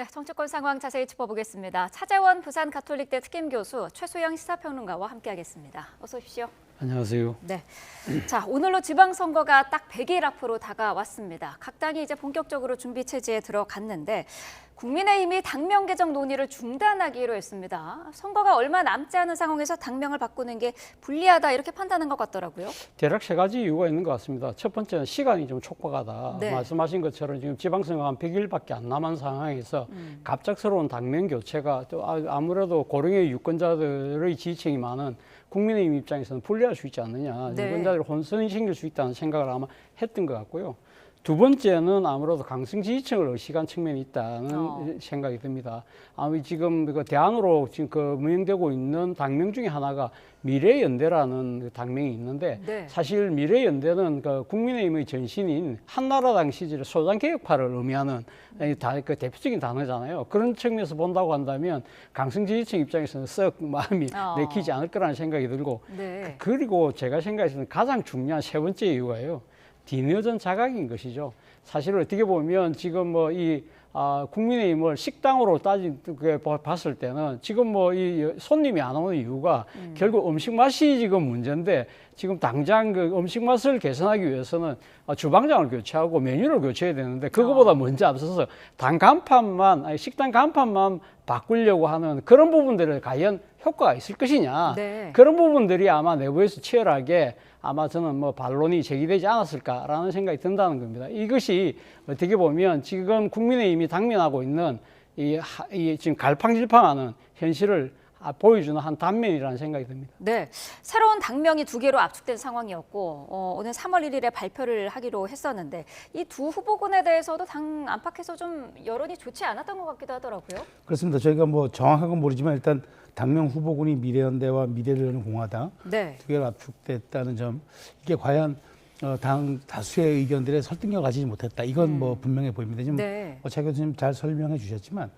네, 정치권 상황 자세히 짚어보겠습니다. 차재원 부산가톨릭대 특임교수 최소영 시사평론가와 함께하겠습니다. 어서 오십시오. 안녕하세요. 네, 자 오늘로 지방선거가 딱 100일 앞으로 다가왔습니다. 각 당이 이제 본격적으로 준비 체제에 들어갔는데 국민의힘이 당명 개정 논의를 중단하기로 했습니다. 선거가 얼마 남지 않은 상황에서 당명을 바꾸는 게 불리하다 이렇게 판단한 것 같더라고요. 대략 세 가지 이유가 있는 것 같습니다. 첫 번째는 시간이 좀 촉박하다. 네. 말씀하신 것처럼 지금 지방선거가 한 100일밖에 안 남은 상황에서 갑작스러운 당명 교체가 또 아무래도 고령의 유권자들의 지지층이 많은 국민의힘 입장에서는 불리할 수 있지 않느냐. 네. 유권자들이 혼선이 생길 수 있다는 생각을 아마 했던 것 같고요. 두 번째는 아무래도 강성 지지층을 의식한 측면이 있다는 생각이 듭니다. 지금 그 대안으로 지금 그 운영되고 있는 당명 중에 하나가 미래연대라는 그 당명이 있는데 네. 사실 미래연대는 그 국민의힘의 전신인 한나라당 시절의 소장개혁파를 의미하는 그 대표적인 단어잖아요. 그런 측면에서 본다고 한다면 강성 지지층 입장에서는 썩 마음이 내키지 않을 거라는 생각이 들고 네. 그리고 제가 생각해서는 가장 중요한 세 번째 이유가요. 디너전 자각인 것이죠. 사실 어떻게 보면 지금 국민의힘을 식당으로 봤을 때는 지금 이 손님이 안 오는 이유가 결국 음식 맛이 지금 문제인데 지금 당장 그 음식 맛을 개선하기 위해서는 주방장을 교체하고 메뉴를 교체해야 되는데 그거보다 먼저 앞서서 식당 간판만 바꾸려고 하는 그런 부분들을 과연 효과가 있을 것이냐. 네. 그런 부분들이 아마 내부에서 치열하게 아마 저는 반론이 제기되지 않았을까라는 생각이 든다는 겁니다. 이것이 어떻게 보면 지금 국민의힘이 당면하고 있는 지금 갈팡질팡하는 현실을 보여주는 한 단면이라는 생각이 듭니다. 네, 새로운 당명이 2개로 압축된 상황이었고 오늘 3월 1일에 발표를 하기로 했었는데 이 두 후보군에 대해서도 당 안팎에서 좀 여론이 좋지 않았던 것 같기도 하더라고요. 그렇습니다. 저희가 정확한 건 모르지만 일단 당명 후보군이 미래연대와 미래를 여는 공화당 네. 2개로 압축됐다는 점, 이게 과연 당 다수의 의견들에 설득력을 가지지 못했다. 이건 분명해 보입니다. 지금 네. 차 교수님 잘 설명해 주셨지만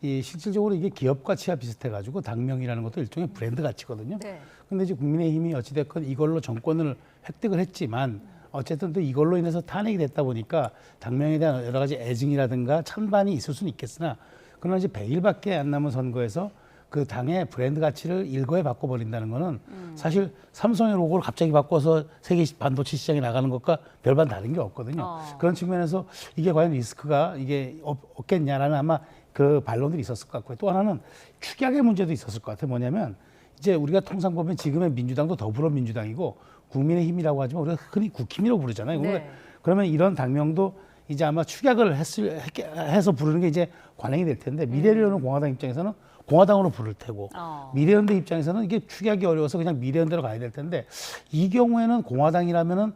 실질적으로 이게 기업 가치와 비슷해가지고 당명이라는 것도 일종의 브랜드 가치거든요. 네. 근데 이제 국민의힘이 어찌됐건 이걸로 정권을 획득을 했지만 어쨌든 또 이걸로 인해서 탄핵이 됐다 보니까 당명에 대한 여러 가지 애증이라든가 찬반이 있을 수는 있겠으나 그러나 이제 100일밖에 안 남은 선거에서 그 당의 브랜드 가치를 일거에 바꿔버린다는 거는 사실 삼성의 로고를 갑자기 바꿔서 세계 반도체 시장에 나가는 것과 별반 다른 게 없거든요. 그런 측면에서 이게 과연 리스크가 이게 없겠냐라는 아마 그 반론들이 있었을 것 같고요. 또 하나는 축약의 문제도 있었을 것 같아요. 뭐냐면 이제 우리가 통상 보면 지금의 민주당도 더불어민주당이고 국민의힘이라고 하지만 우리가 흔히 국힘이라고 부르잖아요. 네. 그러면 이런 당명도 이제 아마 축약을 해서 부르는 게 이제 관행이 될 텐데 미래를 여는 공화당 입장에서는 공화당으로 부를 테고 미래연대 입장에서는 이게 축약이 어려워서 그냥 미래연대로 가야 될 텐데 이 경우에는 공화당이라면은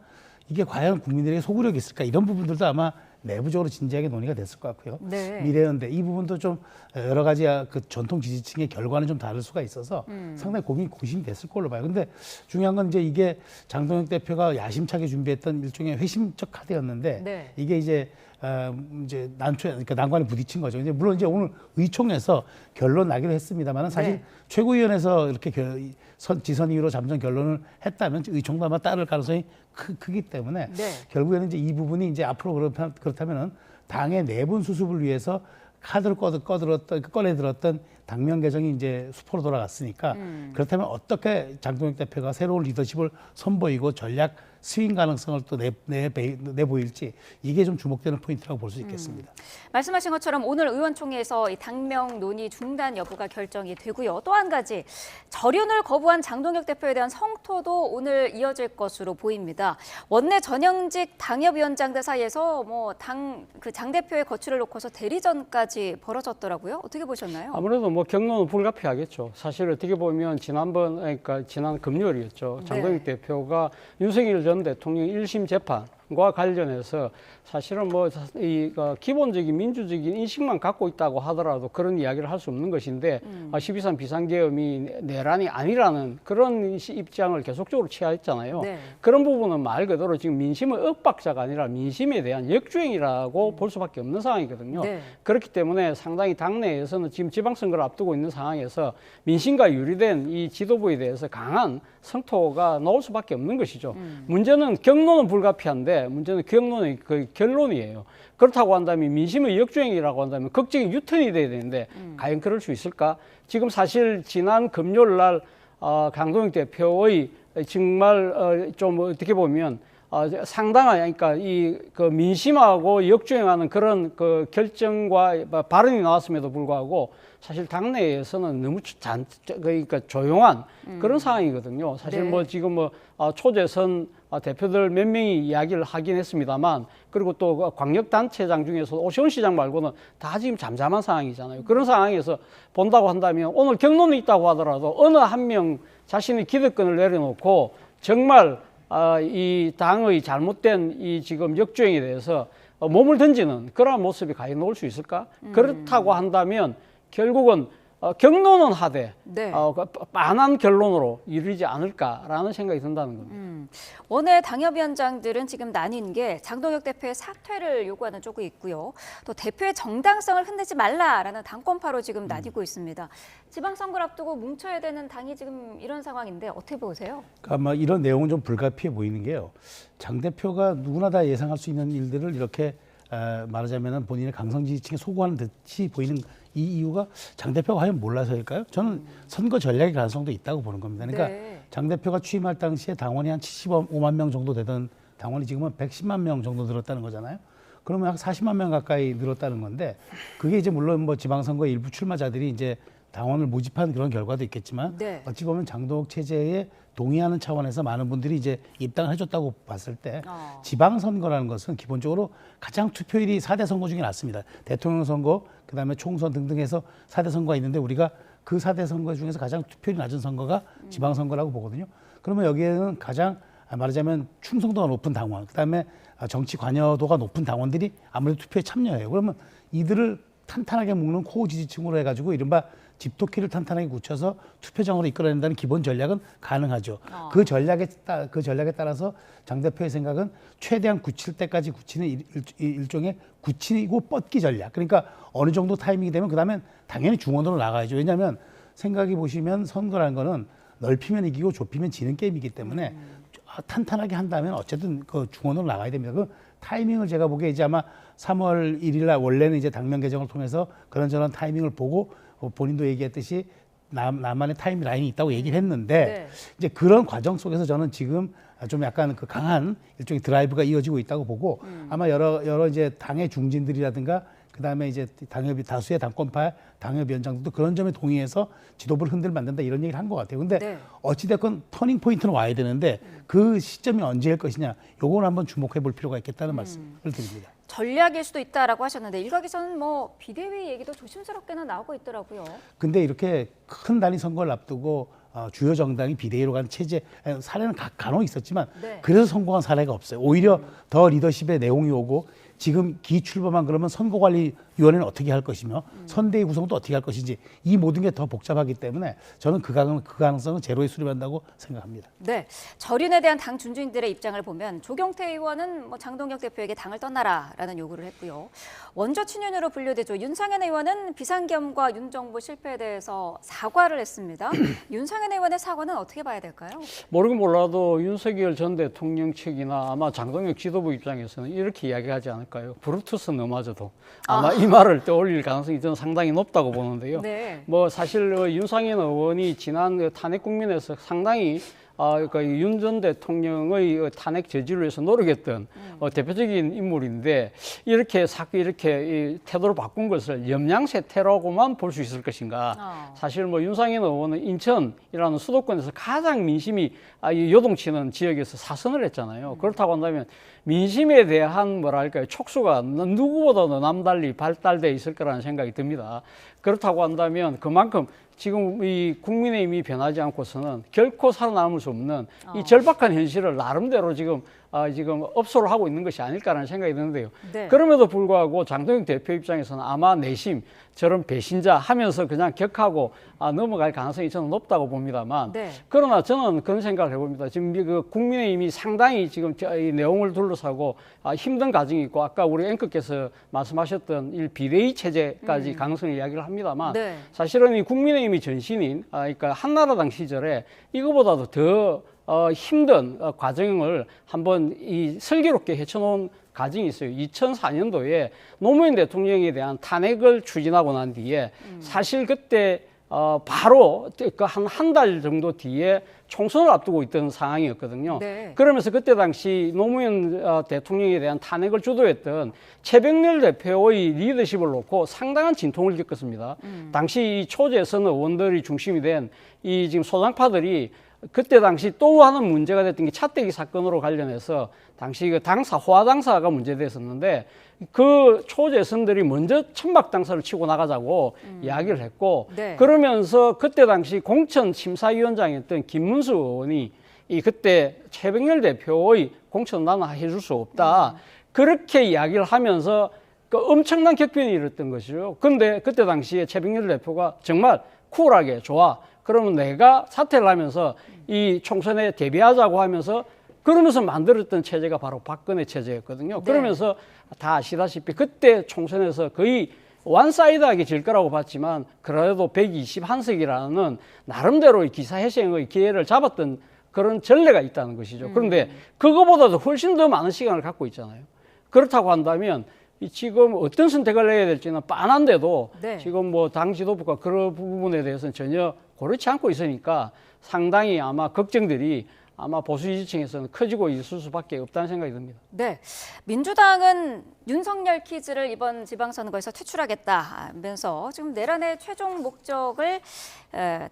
이게 과연 국민들에게 소구력이 있을까 이런 부분들도 아마 내부적으로 진지하게 논의가 됐을 것 같고요. 네. 미래연대 이 부분도 좀 여러 가지 그 전통 지지층의 결과는 좀 다를 수가 있어서 상당히 고심이 됐을 걸로 봐요. 근데 중요한 건 이제 이게 장동혁 대표가 야심차게 준비했던 일종의 회심적 카드였는데 네. 이게 이제 그러니까 난관에 부딪힌 거죠. 이제 물론 이제 오늘 의총에서 결론 나기로 했습니다만 사실 네. 최고위원회에서 이렇게 지선 이후로 잠정 결론을 했다면 의총도 아마 따를 가능성이 크기 때문에 네. 결국에는 이제 이 부분이 이제 앞으로 그렇다면은 당의 내분 수습을 위해서 카드를 꺼내들었던 당명 개정이 이제 수포로 돌아갔으니까 그렇다면 어떻게 장동혁 대표가 새로운 리더십을 선보이고 전략 스윙 가능성을 또 내보일지 이게 좀 주목되는 포인트라고 볼 수 있겠습니다. 말씀하신 것처럼 오늘 의원총회에서 이 당명 논의 중단 여부가 결정이 되고요. 또 한 가지 절윤을 거부한 장동혁 대표에 대한 성토도 오늘 이어질 것으로 보입니다. 원내 전형직 당협위원장들 사이에서 장 대표의 거취를 놓고서 대리전까지 벌어졌더라고요. 어떻게 보셨나요? 아무래도 경로는 불가피하겠죠. 사실 어떻게 보면 지난 금요일이었죠. 장동혁 대표가 윤석열 전 대통령 1심 재판과 관련해서 사실은 기본적인 민주적인 인식만 갖고 있다고 하더라도 그런 이야기를 할 수 없는 것인데 12.3 비상계엄이 내란이 아니라는 그런 입장을 계속적으로 취하했잖아요. 네. 그런 부분은 말 그대로 지금 민심의 윽박자가 아니라 민심에 대한 역주행이라고 볼 수밖에 없는 상황이거든요. 네. 그렇기 때문에 상당히 당내에서는 지금 지방선거를 앞두고 있는 상황에서 민심과 유리된 이 지도부에 대해서 강한 성토가 나올 수밖에 없는 것이죠. 문제는 경로는 불가피한데 되는데 문제는 경론의 그 결론이에요. 그렇다고 한다면 민심의 역주행이라고 한다면 극적인 유턴이 돼야 되는데 과연 그럴 수 있을까? 지금 사실 지난 금요일 날 강동혁 대표의 정말 좀 어떻게 보면 상당한, 그러니까 그 민심하고 역주행하는 그런 그 결정과 발언이 나왔음에도 불구하고 사실 당내에서는 너무 그러니까 조용한 그런 상황이거든요. 사실 네. 뭐 지금 뭐 초재선 대표들 몇 명이 이야기를 하긴 했습니다만, 그리고 또 광역단체장 중에서 오세훈 시장 말고는 다 지금 잠잠한 상황이잖아요. 그런 상황에서 본다고 한다면 오늘 경론이 있다고 하더라도 어느 한 명 자신의 기득권을 내려놓고 정말 이 당의 잘못된 이 지금 역주행에 대해서 몸을 던지는 그러한 모습이 과연 나올 수 있을까? 그렇다고 한다면 결국은 경론은 하되 네. 빤한 결론으로 이르지 않을까라는 생각이 든다는 겁니다. 원외 당협위원장들은 지금 나뉜 게 장동혁 대표의 사퇴를 요구하는 쪽이 있고요. 또 대표의 정당성을 흔들지 말라라는 당권파로 지금 나뉘고 있습니다. 지방선거를 앞두고 뭉쳐야 되는 당이 지금 이런 상황인데 어떻게 보세요? 아마 이런 내용은 좀 불가피해 보이는 게요. 장 대표가 누구나 다 예상할 수 있는 일들을 이렇게 말하자면 본인의 강성 지지층에 소구하는 듯이 보이는 이 이유가 장 대표가 과연 몰라서일까요? 저는 선거 전략의 가능성도 있다고 보는 겁니다. 그러니까 네. 장 대표가 취임할 당시에 당원이 한 75만 명 정도 되던 당원이 지금은 110만 명 정도 늘었다는 거잖아요. 그러면 약 40만 명 가까이 늘었다는 건데, 그게 이제 물론 뭐 지방선거 일부 출마자들이 이제 당원을 모집한 그런 결과도 있겠지만, 네. 어찌 보면 장동혁 체제에 동의하는 차원에서 많은 분들이 이제 입당을 해줬다고 봤을 때, 지방선거라는 것은 기본적으로 가장 투표율이 4대 선거 중에 낮습니다. 대통령 선거, 그다음에 총선 등등 해서 4대 선거가 있는데, 우리가 그 4대 선거 중에서 가장 투표율이 낮은 선거가 지방선거라고 보거든요. 그러면 여기에는 가장 말하자면 충성도가 높은 당원, 그다음에 정치 관여도가 높은 당원들이 아무래도 투표에 참여해요. 그러면 이들을 탄탄하게 묶는 코어 지지층으로 해가지고 이른바 집토끼를 탄탄하게 굳혀서 투표장으로 이끌어낸다는 기본 전략은 가능하죠. 그 전략에 따라서 장 대표의 생각은 최대한 굳힐 때까지 굳히는 일종의 굳히고 뻗기 전략. 그러니까 어느 정도 타이밍이 되면 그다음엔 당연히 중원으로 나가야죠. 왜냐하면 생각해 보시면 선거라는 거는 넓히면 이기고 좁히면 지는 게임이기 때문에 탄탄하게 한다면 어쨌든 그 중원으로 나가야 됩니다. 그 타이밍을 제가 보기에 이제 아마 3월 1일 날 원래는 이제 당면 개정을 통해서 그런저런 타이밍을 보고 본인도 얘기했듯이 나만의 타임 라인이 있다고 얘기를 했는데, 네. 이제 그런 과정 속에서 저는 지금 좀 약간 그 강한 일종의 드라이브가 이어지고 있다고 보고, 아마 여러 이제 당의 중진들이라든가 그다음에 이제 다수의 당권파 당협위원장들도 그런 점에 동의해서 지도부를 만든다 이런 얘기를 한 것 같아요. 근데 네. 어찌됐건 터닝 포인트는 와야 되는데 그 시점이 언제일 것이냐, 요걸 한번 주목해 볼 필요가 있겠다는 말씀을 드립니다. 전략일 수도 있다라고 하셨는데 일각에서는 뭐 비대위 얘기도 조심스럽게는 나오고 있더라고요. 근데 이렇게 큰 단위 선거를 앞두고 주요 정당이 비대위로 간 체제 사례는 간혹 있었지만, 네. 그래서 성공한 사례가 없어요. 오히려 더 리더십의 내용이 오고, 지금 기출범안 그러면 선거관리위원회는 어떻게 할 것이며 선대위 구성도 어떻게 할 것인지, 이 모든 게 더 복잡하기 때문에 저는 그 가능성은 제로에 수렴한다고 생각합니다. 네, 절윤에 대한 당 중진들의 입장을 보면 조경태 의원은 뭐 장동혁 대표에게 당을 떠나라라는 요구를 했고요. 원조 친윤으로 분류되죠. 윤상현 의원은 비상겸과 윤정부 실패에 대해서 사과를 했습니다. 윤상현 의원의 사과는 어떻게 봐야 될까요? 모르긴 몰라도 윤석열 전 대통령 측이나 아마 장동혁 지도부 입장에서는 이렇게 이야기하지 않을까요? 브루투스 너마저도 아마 이 말을 떠올릴 가능성이 저는 상당히 높다고 보는데요. 네. 뭐 사실 윤상현 의원이 지난 탄핵 국면에서 상당히 윤 전 대통령의 탄핵 저지를 위해서 노력했던 대표적인 인물인데, 이렇게 이 태도를 바꾼 것을 염량세 테러고만 볼 수 있을 것인가? 사실 뭐 윤상현 의원은 인천이라는 수도권에서 가장 민심이 요동치는 지역에서 사선을 했잖아요. 그렇다고 한다면 민심에 대한 뭐랄까요, 촉수가 누구보다도 남달리 발달돼 있을 거라는 생각이 듭니다. 그렇다고 한다면 그만큼 지금 이 국민의힘이 변하지 않고서는 결코 살아남을 수 없는 이 절박한 현실을 나름대로 지금 업소를 하고 있는 것이 아닐까라는 생각이 드는데요. 네. 그럼에도 불구하고 장동혁 대표 입장에서는 아마 내심 저런 배신자 하면서 그냥 격하고 넘어갈 가능성이 저는 높다고 봅니다만, 네. 그러나 저는 그런 생각을 해봅니다. 지금 그 국민의힘이 상당히 지금 이 내용을 둘러싸고 힘든 과정이 있고, 아까 우리 앵커께서 말씀하셨던 이 비대위 체제까지 가능성을 이야기를 합니다만, 네. 사실은 이 국민의힘이 전신인 그러니까 한나라당 시절에 이거보다도 더 힘든 과정을 한번 이 슬기롭게 헤쳐놓은 과정이 있어요. 2004년도에 노무현 대통령에 대한 탄핵을 추진하고 난 뒤에 사실 그때 바로 한 달 정도 뒤에 총선을 앞두고 있던 상황이었거든요. 네. 그러면서 그때 당시 노무현 대통령에 대한 탄핵을 주도했던 최병렬 대표의 리더십을 놓고 상당한 진통을 겪었습니다. 당시 이 초재선 의원들이 중심이 된 이 지금 소장파들이 그때 당시 또 하는 문제가 됐던 게 차떼기 사건으로 관련해서 당시 그 당사 호화 당사가 문제됐었는데 그 초재선들이 먼저 천막 당사를 치고 나가자고 이야기를 했고 네. 그러면서 그때 당시 공천 심사위원장이었던 김문수 의원이 이 그때 최병렬 대표의 공천 나는 해줄 수 없다 그렇게 이야기를 하면서 그 엄청난 격변이 일었던 것이죠. 그런데 그때 당시에 최병렬 대표가 정말 쿨하게 좋아. 그러면 내가 사퇴를 하면서 이 총선에 대비하자고 하면서 그러면서 만들었던 체제가 바로 박근혜 체제였거든요. 네. 그러면서 다 아시다시피 그때 총선에서 거의 완사이드하게 질 거라고 봤지만 그래도 121석이라는 나름대로의 기사회생의 기회를 잡았던 그런 전례가 있다는 것이죠. 그런데 그거보다도 훨씬 더 많은 시간을 갖고 있잖아요. 그렇다고 한다면 지금 어떤 선택을 해야 될지는 빤한데도 네. 지금 뭐 당 지도부가 그런 부분에 대해서는 전혀 고르지 않고 있으니까 상당히 아마 걱정들이 아마 보수 지지층에서는 커지고 있을 수밖에 없다는 생각이 듭니다. 네, 민주당은 윤석열 퀴즈를 이번 지방선거에서 퇴출하겠다면서 지금 내란의 최종 목적을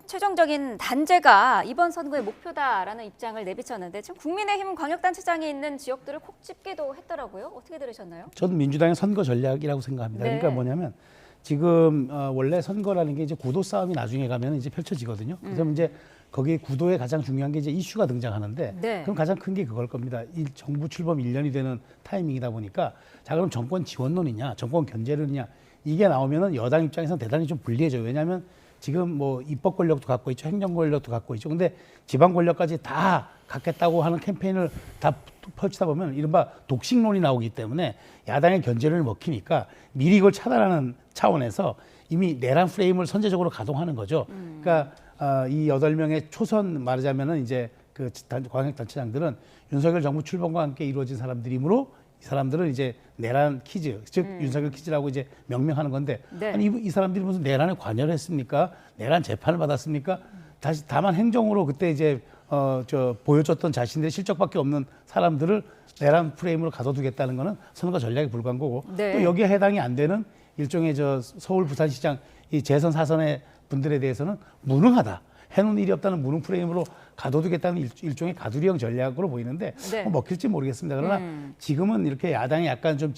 최종적인 단죄가 이번 선거의 목표다라는 입장을 내비쳤는데 지금 국민의힘 광역단체장이 있는 지역들을 콕 집기도 했더라고요. 어떻게 들으셨나요? 저는 민주당의 선거 전략이라고 생각합니다. 네. 그러니까 뭐냐면 지금 원래 선거라는 게 이제 구도 싸움이 나중에 가면 이제 펼쳐지거든요. 그래서 이제 거기 구도에 가장 중요한 게 이제 이슈가 등장하는데 네. 그럼 가장 큰 게 그걸 겁니다. 이 정부 출범 1년이 되는 타이밍이다 보니까 자 그럼 정권 지원론이냐, 정권 견제론이냐 이게 나오면은 여당 입장에서는 대단히 좀 불리해져요. 왜냐하면 지금 뭐 입법 권력도 갖고 있죠, 행정 권력도 갖고 있죠. 근데 지방 권력까지 다 갖겠다고 하는 캠페인을 다 펼치다 보면 이른바 독식론이 나오기 때문에 야당의 견제를 먹히니까 미리 이걸 차단하는 차원에서 이미 내란 프레임을 선제적으로 가동하는 거죠. 그러니까 이 8명의 초선 말하자면은 이제 그 광역단체장들은 윤석열 정부 출범과 함께 이루어진 사람들이므로 이 사람들은 이제 내란 퀴즈, 즉 윤석열 퀴즈라고 이제 명명하는 건데 네. 아니 이 사람들이 무슨 내란에 관여를 했습니까? 내란 재판을 받았습니까? 다만 행정으로 그때 이제 보여줬던 자신들의 실적밖에 없는 사람들을 내란 프레임으로 가둬두겠다는 거는 선거 전략에 불과한 거고 네. 또 여기에 해당이 안 되는 일종의 서울 부산시장 이 재선 사선의 분들에 대해서는 무능하다. 해놓은 일이 없다는 무능 프레임으로 가둬두겠다는 일종의 가두리형 전략으로 보이는데 네. 먹힐지 모르겠습니다. 그러나 지금은 이렇게 야당이 약간 좀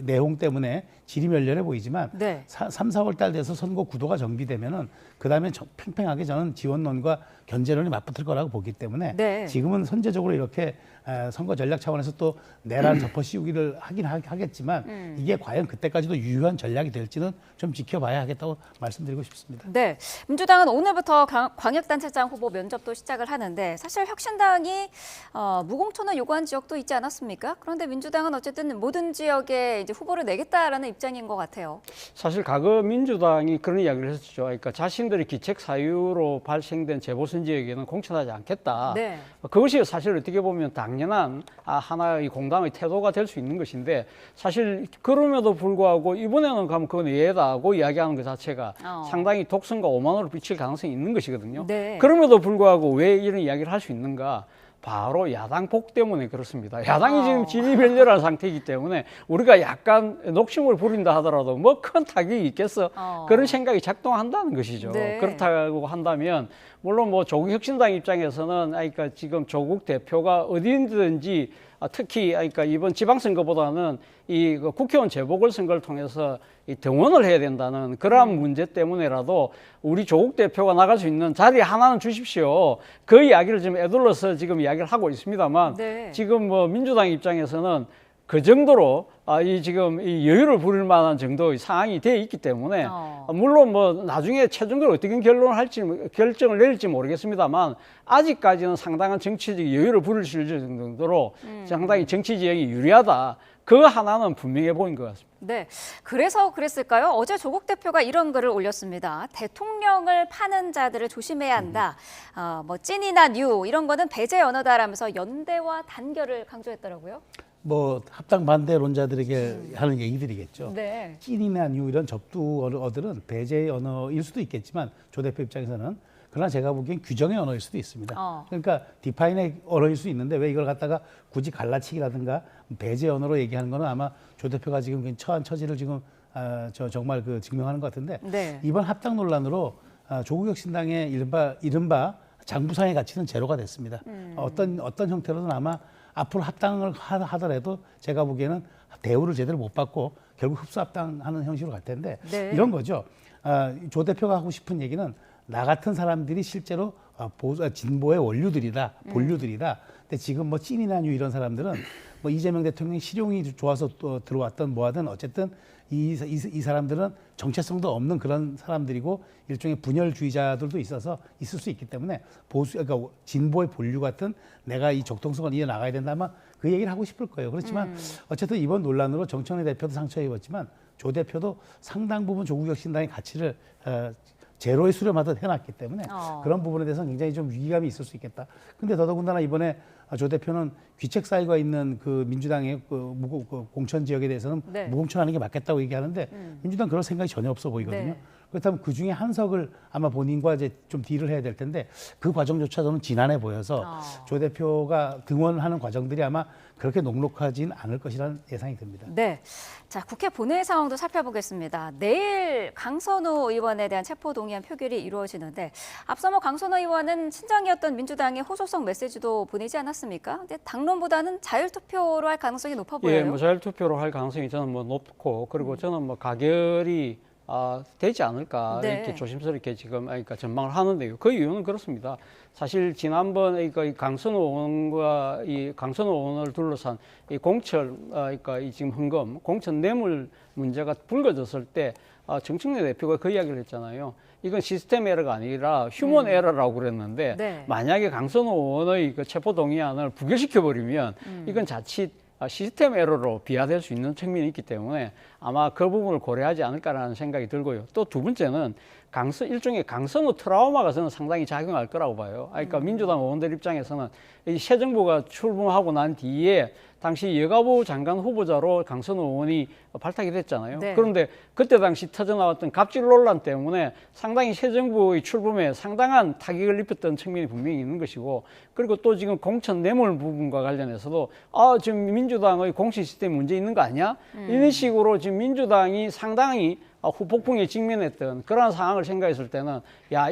내홍 때문에 지리멸렬해 보이지만 네. 3, 4월 달 돼서 선거 구도가 정비되면은 그다음에 팽팽하게 저는 지원론과 견제론이 맞붙을 거라고 보기 때문에 네. 지금은 선제적으로 이렇게 선거 전략 차원에서 또 내란 덮어 씌우기를 하긴 하겠지만 이게 과연 그때까지도 유효한 전략이 될지는 좀 지켜봐야 하겠다고 말씀드리고 싶습니다. 네, 민주당은 오늘부터 광역단체장 후보 면접도 시작을 하는데 사실 혁신당이 무공천을 요구한 지역도 있지 않았습니까? 그런데 민주당은 어쨌든 모든 지역에 이제 후보를 내겠다라는 입장인 것 같아요. 사실 과거 민주당이 그런 이야기를 했었죠. 그러니까 자신들이 기책 사유로 발생된 재보선 지역에는 공천하지 않겠다. 네. 그것이 사실 어떻게 보면 당연한 하나의 공당의 태도가 될 수 있는 것인데 사실 그럼에도 불구하고 이번에는 가면 그건 예다고 이야기하는 것 자체가 상당히 독선과 오만으로 비칠 가능성이 있는 것이거든요. 네. 그럼에도 불구하고 왜 이런 이야기를 할 수 있는가? 바로 야당 복 때문에 그렇습니다. 야당이 지금 진입멸렬한 상태이기 때문에 우리가 약간 녹심을 부린다 하더라도 뭐 큰 타격이 있겠어. 그런 생각이 작동한다는 것이죠. 네. 그렇다고 한다면 물론 뭐 조국 혁신당 입장에서는 그러니까 지금 조국 대표가 어디든지 특히 그러니까 이번 지방선거보다는 이 국회의원 재보궐선거를 통해서 이 등원을 해야 된다는 그러한 문제 때문에라도 우리 조국 대표가 나갈 수 있는 자리 하나는 주십시오. 그 이야기를 지금 애둘러서 지금 이야기를 하고 있습니다만 네. 지금 뭐 민주당 입장에서는 그 정도로 지금 이 여유를 부릴 만한 정도의 상황이 돼 있기 때문에 물론 뭐 나중에 최종적으로 어떻게 결정을 내릴지 모르겠습니다만 아직까지는 상당한 정치적 여유를 부릴 수 있을 정도로 상당히 정치 지형이 유리하다. 그 하나는 분명해 보인 것 같습니다. 네, 그래서 그랬을까요? 어제 조국 대표가 이런 글을 올렸습니다. 대통령을 파는 자들을 조심해야 한다. 뭐 찐이나 뉴 이런 거는 배제 언어다라면서 연대와 단결을 강조했더라고요. 뭐 합당 반대론자들에게 하는 얘기들이겠죠. 네. 찐이나 뉴 이런 접두 언어들은 배제의 언어일 수도 있겠지만 조 대표 입장에서는 그러나 제가 보기엔 규정의 언어일 수도 있습니다. 그러니까 디파인의 언어일 수 있는데 왜 이걸 갖다가 굳이 갈라치기라든가 배제 언어로 얘기하는 거는 아마 조 대표가 지금 처한 처지를 지금 정말 그 증명하는 것 같은데 네. 이번 합당 논란으로 조국 혁신당의 이른바 장부상의 가치는 제로가 됐습니다. 어떤 형태로든 아마 앞으로 합당을 하더라도 제가 보기에는 대우를 제대로 못 받고 결국 흡수 합당하는 형식으로 갈 텐데 네. 이런 거죠. 조 대표가 하고 싶은 얘기는 나 같은 사람들이 실제로 진보의 원류들이다, 본류들이다. 근데 지금 뭐 찐이나 뉴 이런 사람들은 뭐 이재명 대통령이 실용이 좋아서 또 들어왔던 뭐하든 어쨌든 이 사람들은 정체성도 없는 그런 사람들이고 일종의 분열주의자들도 있어서 있을 수 있기 때문에 그러니까 진보의 본류 같은 내가 이 적통성을 이어 나가야 된다 아마 그 얘기를 하고 싶을 거예요. 그렇지만 어쨌든 이번 논란으로 정청래 대표도 상처 입었지만 조 대표도 상당 부분 조국 혁신당의 가치를 제로에 수렴하듯 해놨기 때문에 그런 부분에 대해서는 굉장히 좀 위기감이 있을 수 있겠다. 근데 더더군다나 이번에 조 대표는 귀책 사유가 있는 그 민주당의 그 공천 지역에 대해서는 네. 무공천하는 게 맞겠다고 얘기하는데 민주당 그럴 생각이 전혀 없어 보이거든요. 네. 그렇다면 그 중에 한 석을 아마 본인과 이제 좀 딜을 해야 될 텐데 그 과정조차 저는 지난해 보여서 조 대표가 등원하는 과정들이 아마 그렇게 녹록하진 않을 것이라는 예상이 듭니다. 네. 자, 국회 본회의 상황도 살펴보겠습니다. 내일 강선우 의원에 대한 체포동의안 표결이 이루어지는데 앞서 뭐 강선우 의원은 친정이었던 민주당의 호소성 메시지도 보내지 않았습니까? 근데 당론보다는 자율투표로 할 가능성이 높아 보여요. 예, 뭐 자율투표로 할 가능성이 저는 뭐 높고 그리고 저는 뭐 가결이 되지 않을까 네. 이렇게 조심스럽게 지금 그러니까 전망을 하는데요. 그 이유는 그렇습니다. 사실 지난번 이 강선우 의원을 둘러싼 이 공천 그러니까 이 지금 헌금 공천 뇌물 문제가 불거졌을 때 정청래 대표가 그 이야기를 했잖아요. 이건 시스템 에러가 아니라 휴먼 에러라고 그랬는데 네. 만약에 강선우 의원의 그 체포 동의안을 부결시켜 버리면 이건 자칫 시스템 에러로 비화될 수 있는 측면이 있기 때문에 아마 그 부분을 고려하지 않을까라는 생각이 들고요. 또 두 번째는 일종의 강선우 트라우마가 저는 상당히 작용할 거라고 봐요. 그러니까 민주당 의원들 입장에서는 이 새 정부가 출범하고 난 뒤에 당시 여가부 장관 후보자로 강선우 의원이 발탁이 됐잖아요. 네. 그런데 그때 당시 터져나왔던 갑질 논란 때문에 상당히 새 정부의 출범에 상당한 타격을 입혔던 측면이 분명히 있는 것이고 그리고 또 지금 공천 뇌물 부분과 관련해서도 지금 민주당의 공식 시스템 문제 있는 거 아니야? 이런 식으로 지금 민주당이 상당히 후폭풍에 직면했던 그러한 상황을 생각했을 때는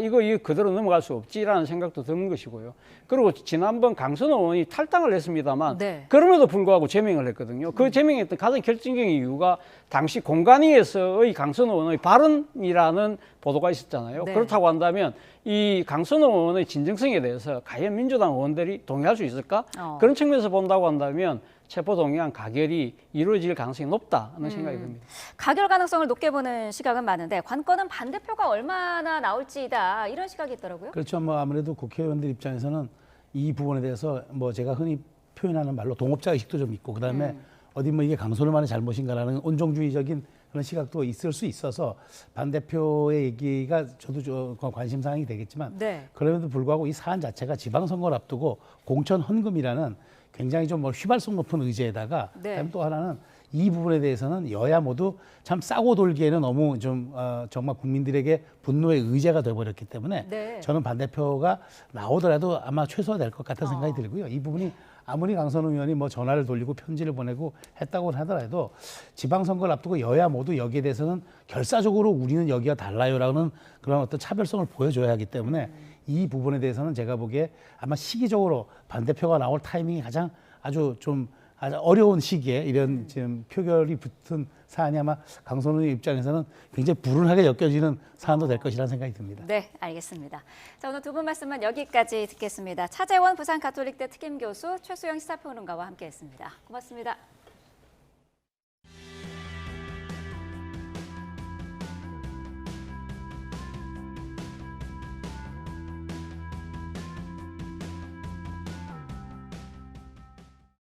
이거 그대로 넘어갈 수 없지라는 생각도 드는 것이고요. 그리고 지난번 강선우 의원이 탈당을 했습니다만 네. 그럼에도 불구하고 제명을 했거든요. 그 제명했던 가장 결정적인 이유가 당시 공관위에서의 강선우 의원의 발언이라는 보도가 있었잖아요. 네. 그렇다고 한다면 이 강선우 의원의 진정성에 대해서 과연 민주당 의원들이 동의할 수 있을까? 그런 측면에서 본다고 한다면 체포동의안 가결이 이루어질 가능성이 높다는 생각이 듭니다. 가결 가능성을 높게 보는 시각은 많은데 관건은 반대표가 얼마나 나올지다 이런 시각이 있더라고요. 그렇죠. 뭐 아무래도 국회의원들 입장에서는 이 부분에 대해서 뭐 제가 흔히 표현하는 말로 동업자 의식도 좀 있고 그다음에 어디 뭐 이게 강선우만의 잘못인가라는 온종주의적인 그런 시각도 있을 수 있어서 반대표의 얘기가 저도 관심 사항이 되겠지만 네. 그럼에도 불구하고 이 사안 자체가 지방선거를 앞두고 공천 헌금이라는 굉장히 좀 뭐 휘발성 높은 의제에다가 네. 그다음에 또 하나는 이 부분에 대해서는 여야 모두 참 싸고 돌기에는 너무 좀 정말 국민들에게 분노의 의제가 되어버렸기 때문에 네. 저는 반대표가 나오더라도 아마 최소화될 것 같은 생각이 들고요. 이 부분이 아무리 강선우 의원이 뭐 전화를 돌리고 편지를 보내고 했다고 하더라도 지방선거를 앞두고 여야 모두 여기에 대해서는 결사적으로 우리는 여기가 달라요라는 그런 어떤 차별성을 보여줘야 하기 때문에 이 부분에 대해서는 제가 보기에 아마 시기적으로 반대표가 나올 타이밍이 가장 아주 어려운 시기에 이런 지금 표결이 붙은 사안이 아마 강선우 입장에서는 굉장히 불운하게 엮여지는 사안도 될 것이라는 생각이 듭니다. 네, 알겠습니다. 자, 오늘 두 분 말씀은 여기까지 듣겠습니다. 차재원 부산가톨릭대 특임교수 최수영 시사평론가와 함께했습니다. 고맙습니다.